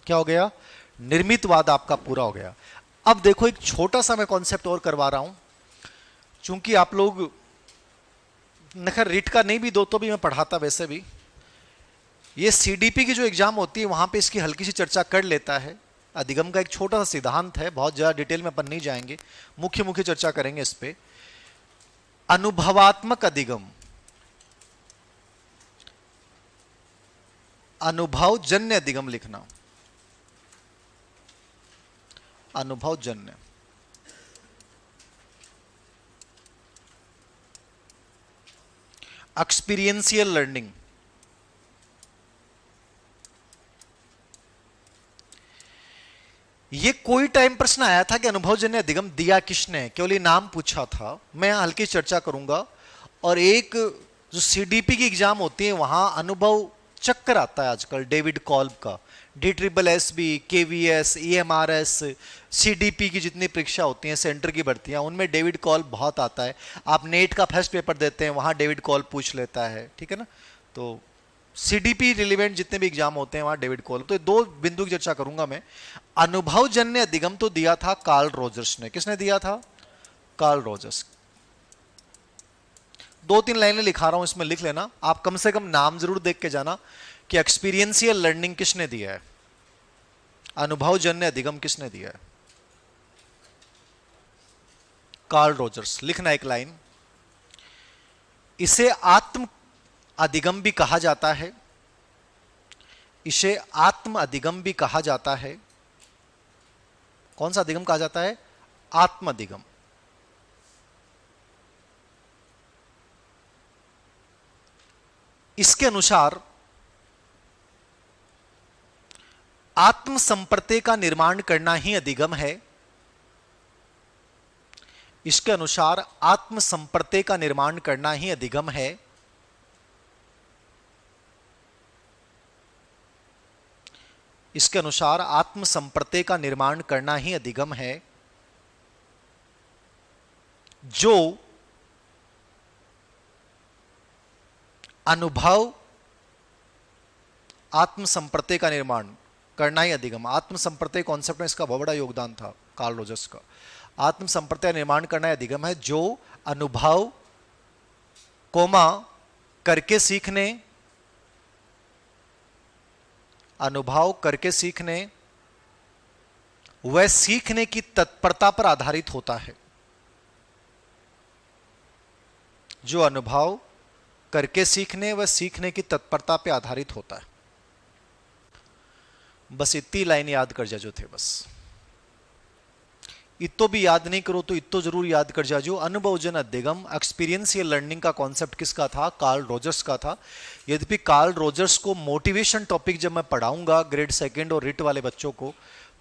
क्या हो गया? निर्मितवाद आपका पूरा हो गया। अब देखो एक छोटा सा मैं कॉन्सेप्ट और करवा रहा हूं, चूंकि आप लोग नखर रीट का नहीं भी दो तो भी मैं पढ़ाता वैसे भी। ये सीडीपी की जो एग्जाम होती है वहां पे इसकी हल्की सी चर्चा कर लेता है। अधिगम का एक छोटा सा सिद्धांत है, बहुत ज्यादा डिटेल में अपन नहीं जाएंगे, मुख्य मुख्य चर्चा करेंगे इस पे। अनुभवात्मक अधिगम, अनुभवजन्य अधिगम लिखना, अनुभवजन्य। एक्सपीरियंशियल लर्निंग, ये कोई टाइम प्रश्न आया था कि अनुभवजन्य अधिगम दिया किसने, केवल ये नाम पूछा था। मैं हल्की चर्चा करूंगा। और एक जो सीडीपी की एग्जाम होती है वहां अनुभव चक्कर आता है आजकल डेविड कॉल्ब का। DSSB, KVS, EMRS, CDP की जितनी परीक्षा होती हैं सेंटर की भर्तियां, उनमें डेविड कॉल्ब बहुत आता है। आप नेट का फर्स्ट पेपर देते हैं वहां डेविड कॉल्ब पूछ लेता है, ठीक है ना। तो सीडीपी रिलेवेंट जितने भी एग्जाम होते हैं वहां डेविड कॉल्ब। तो दो बिंदु की चर्चा करूंगा मैं। अनुभवजन्य अधिगम तो दिया था कार्ल रोजर्स ने। किसने दिया था? Carl Rogers. दो तीन लाइनें लिखा रहा हूं, इसमें लिख लेना। आप कम से कम नाम जरूर देख के जाना कि एक्सपीरियंशियल लर्निंग किसने दिया है, अनुभवजन्य अधिगम किसने दिया है। Carl Rogers. लिखना एक लाइन। इसे आत्म अधिगम भी कहा जाता है, इसे आत्म अधिगम भी कहा जाता है। कौन सा अधिगम कहा जाता है? आत्म अधिगम। इसके अनुसार आत्म संप्रत्यय का निर्माण करना ही अधिगम है। इसके अनुसार आत्म संप्रत्यय का निर्माण करना ही अधिगम है। इसके अनुसार आत्म संप्रत्यय का निर्माण करना ही अधिगम है, जो अनुभव आत्म संप्रत्यय का निर्माण करना ही अधिगम। आत्म संप्रत्यय कॉन्सेप्ट में इसका बहुत बड़ा योगदान था कार्ल रोजर्स का। आत्म संप्रत्यय निर्माण करना ही अधिगम है, जो अनुभव कोमा करके सीखने, अनुभव करके सीखने वह सीखने की तत्परता पर आधारित होता है। जो अनुभव करके सीखने व सीखने की तत्परता पर आधारित होता है। बस इतनी लाइन याद कर जा जो थे, बस इतो भी याद नहीं करो तो इतो जरूर याद कर जा जो। अनुभवजन्य अधिगम, एक्सपीरियंशियल लर्निंग का कॉन्सेप्ट किसका था? कार्ल रोजर्स का था। यद्यपि कार्ल रोजर्स को मोटिवेशन टॉपिक जब मैं पढ़ाऊंगा ग्रेड सेकंड और रिट वाले बच्चों को,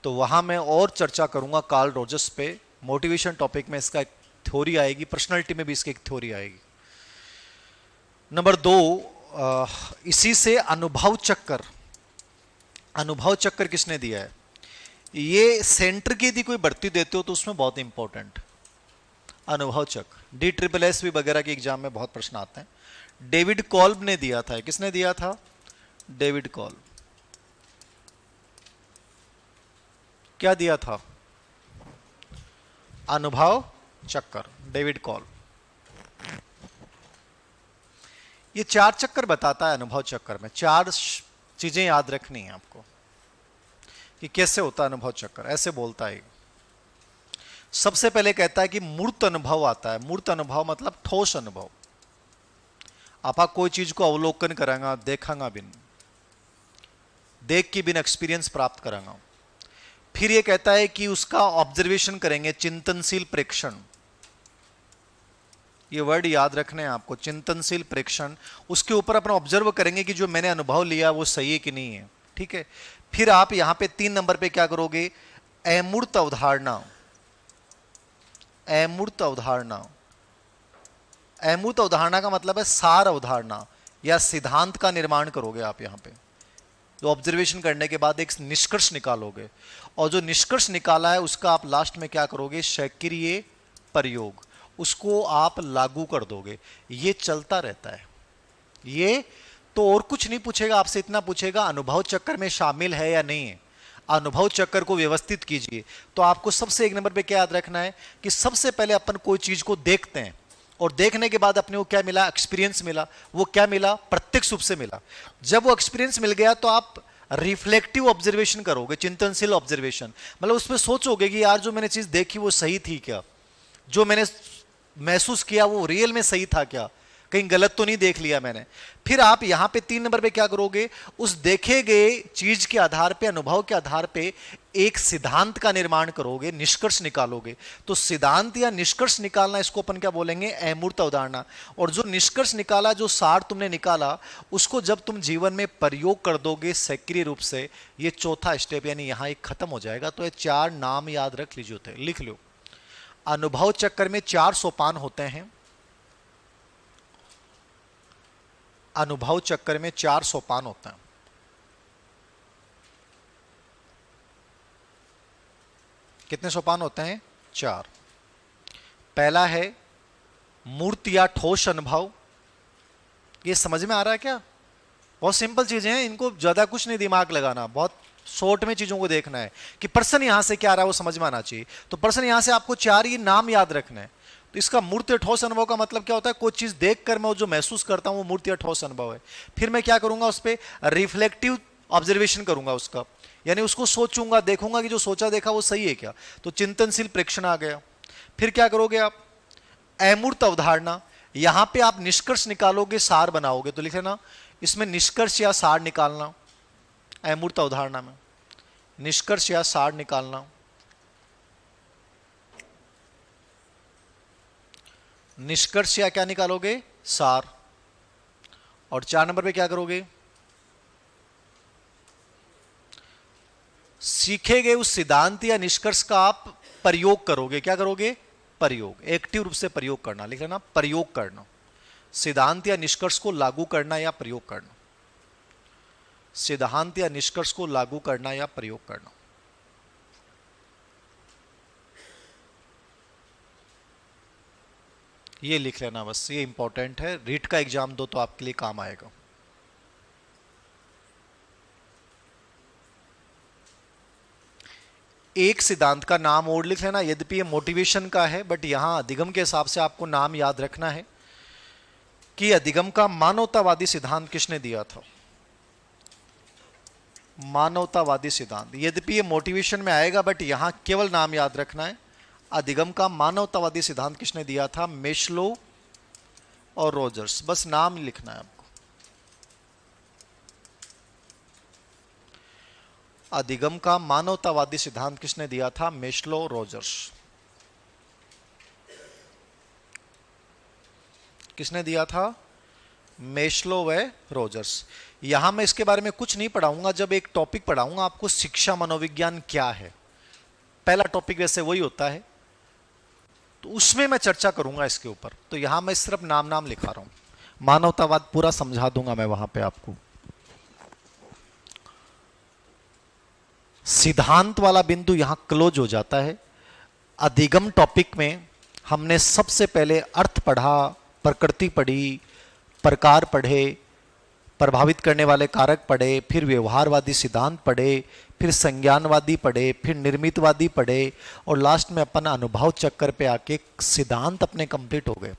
तो वहां मैं और चर्चा करूंगा कार्ल रोजर्स पे। मोटिवेशन टॉपिक में इसका एक थ्योरी आएगी, पर्सनैलिटी में भी इसकी एक थ्योरी आएगी। नंबर 2, इसी से अनुभव चक्कर। अनुभव चक्कर किसने दिया है? ये सेंटर की यदि कोई भर्ती देते हो तो उसमें बहुत इंपॉर्टेंट अनुभव चक्र। DSSB वगैरह के एग्जाम में बहुत प्रश्न आते हैं। डेविड कॉल्ब ने दिया था। किसने दिया था? डेविड कॉल्ब। क्या दिया था? अनुभव चक्कर, डेविड कॉल्ब। ये 4 चक्कर बताता है अनुभव चक्कर में। 4 चीजें याद रखनी है आपको कि कैसे होता है अनुभव चक्कर। ऐसे बोलता है, सबसे पहले कहता है कि मूर्त अनुभव आता है। मूर्त अनुभव मतलब ठोस अनुभव। आप कोई चीज को अवलोकन करांगा, देखांगा बिन, देख के बिन एक्सपीरियंस प्राप्त करांगा। फिर यह कहता है कि उसका ऑब्जर्वेशन करेंगे, चिंतनशील प्रेक्षण। ये वर्ड याद रखने हैं आपको, चिंतनशील प्रेक्षण। उसके ऊपर अपना ऑब्जर्व करेंगे कि जो मैंने अनुभव लिया वो सही है कि नहीं है, ठीक है। फिर आप यहां पे 3 नंबर पे क्या करोगे? अमूर्त अवधारणा। अमूर्त अवधारणा। अमूर्त अवधारणा का मतलब है सार अवधारणा या सिद्धांत का निर्माण करोगे आप। यहां पे तो ऑब्जर्वेशन करने के बाद एक निष्कर्ष निकालोगे, और जो निष्कर्ष निकाला है उसका आप लास्ट में क्या करोगे? सक्रिय प्रयोग। उसको आप लागू कर दोगे। ये चलता रहता है। ये तो और कुछ नहीं पूछेगा आपसे, इतना पूछेगा अनुभव चक्र में शामिल है या नहीं है। अनुभव चक्र को व्यवस्थित कीजिए। तो आपको सबसे एक नंबर पे क्या याद रखना है कि सबसे पहले अपन कोई चीज को देखते हैं और देखने के बाद अपने को क्या मिला, एक्सपीरियंस मिला। वो क्या मिला, प्रत्यक्ष रूप से मिला। जब वो एक्सपीरियंस मिल गया तो आप रिफ्लेक्टिव ऑब्जर्वेशन करोगे, चिंतनशील ऑब्जर्वेशन, मतलब उसमें सोचोगे कि यार जो मैंने चीज देखी वो सही थी क्या, जो मैंने महसूस किया वो रियल में सही था क्या, कहीं गलत तो नहीं देख लिया मैंने। फिर आप यहां पे 3 नंबर पे क्या करोगे, उस देखे गए चीज के आधार पे, अनुभव के आधार पे एक सिद्धांत का निर्माण करोगे, निष्कर्ष निकालोगे। तो सिद्धांत या निष्कर्ष निकालना, इसको अपन क्या बोलेंगे, अमूर्त अवधारणा। और जो निष्कर्ष निकाला, जो सार तुमने निकाला, उसको जब तुम जीवन में प्रयोग कर दोगे सक्रिय रूप से, ये चौथा स्टेप यानी यहां एक खत्म हो जाएगा। तो ये 4 नाम याद रख लीजिए, लिख लो। अनुभव चक्र में 4 सोपान होते हैं। अनुभव चक्र में 4 सोपान होते हैं। कितने सोपान होते हैं, 4। पहला है मूर्त या ठोस अनुभव। ये समझ में आ रहा है क्या? बहुत सिंपल चीजें हैं, इनको ज्यादा कुछ नहीं दिमाग लगाना, बहुत शॉर्ट में चीजों को देखना है कि पर्सन यहां से क्या आ रहा है वो समझ में आना चाहिए। तो पर्सन यहां से आपको 4 ही नाम याद रखना है। तो इसका मूर्त या ठोस अनुभव का मतलब क्या होता है, कोई चीज देखकर मैं जो महसूस करता हूं वो मूर्त या ठोस अनुभव है। फिर मैं क्या करूंगा, उस पर रिफ्लेक्टिव ऑब्जर्वेशन करूंगा उसका, यानी उसको सोचूंगा, देखूंगा कि जो सोचा देखा वो सही है क्या। तो चिंतनशील प्रेक्षण आ गया। फिर क्या करोगे आप, अमूर्त अवधारणा। यहां पे आप निष्कर्ष निकालोगे, सार बनाओगे। तो लिख लेना इसमें निष्कर्ष या सार निकालना, अमूर्त अवधारणा में निष्कर्ष या सार निकालना। निष्कर्ष या क्या निकालोगे, सार। और 4 नंबर पे क्या करोगे, सीखे गए उस सिद्धांत या निष्कर्ष का आप प्रयोग करोगे। क्या करोगे, प्रयोग, एक्टिव रूप से प्रयोग करना। लिख लेना प्रयोग करना, सिद्धांत या निष्कर्ष को लागू करना या प्रयोग करना, सिद्धांत या निष्कर्ष को लागू करना या प्रयोग करना। ये लिख लेना बस, ये इंपॉर्टेंट है। रीट का एग्जाम दो तो आपके लिए काम आएगा। एक सिद्धांत का नाम और लिख लेना, यद्यपि ये मोटिवेशन का है बट यहां अधिगम के हिसाब से आपको नाम याद रखना है कि अधिगम का मानवतावादी सिद्धांत किसने दिया था। मानवतावादी सिद्धांत, यद्यपि ये मोटिवेशन में आएगा बट यहां केवल नाम याद रखना है। अधिगम का मानवतावादी सिद्धांत किसने दिया था, मेस्लो और रोजर्स, बस नाम लिखना है आपको। अधिगम का मानवतावादी सिद्धांत किसने दिया था, मेस्लो, रोजर्स। किसने दिया था, मेस्लो व रोजर्स। यहां मैं इसके बारे में कुछ नहीं पढ़ाऊंगा, जब एक टॉपिक पढ़ाऊंगा आपको, शिक्षा मनोविज्ञान क्या है, पहला टॉपिक वैसे वही होता है, तो उसमें मैं चर्चा करूंगा इसके ऊपर। तो यहां मैं सिर्फ नाम नाम लिखा रहा हूं, मानवतावाद पूरा समझा दूंगा मैं वहां पे आपको। सिद्धांत वाला बिंदु यहां क्लोज हो जाता है। अधिगम टॉपिक में हमने सबसे पहले अर्थ पढ़ा, प्रकृति पढ़ी, प्रकार पढ़े, प्रभावित करने वाले कारक पढ़े, फिर व्यवहारवादी सिद्धांत पढ़े, फिर संज्ञानवादी पढ़े, फिर निर्मितवादी पढ़े, और लास्ट में अपन अनुभव चक्कर पे आके सिद्धांत अपने कंप्लीट हो गए।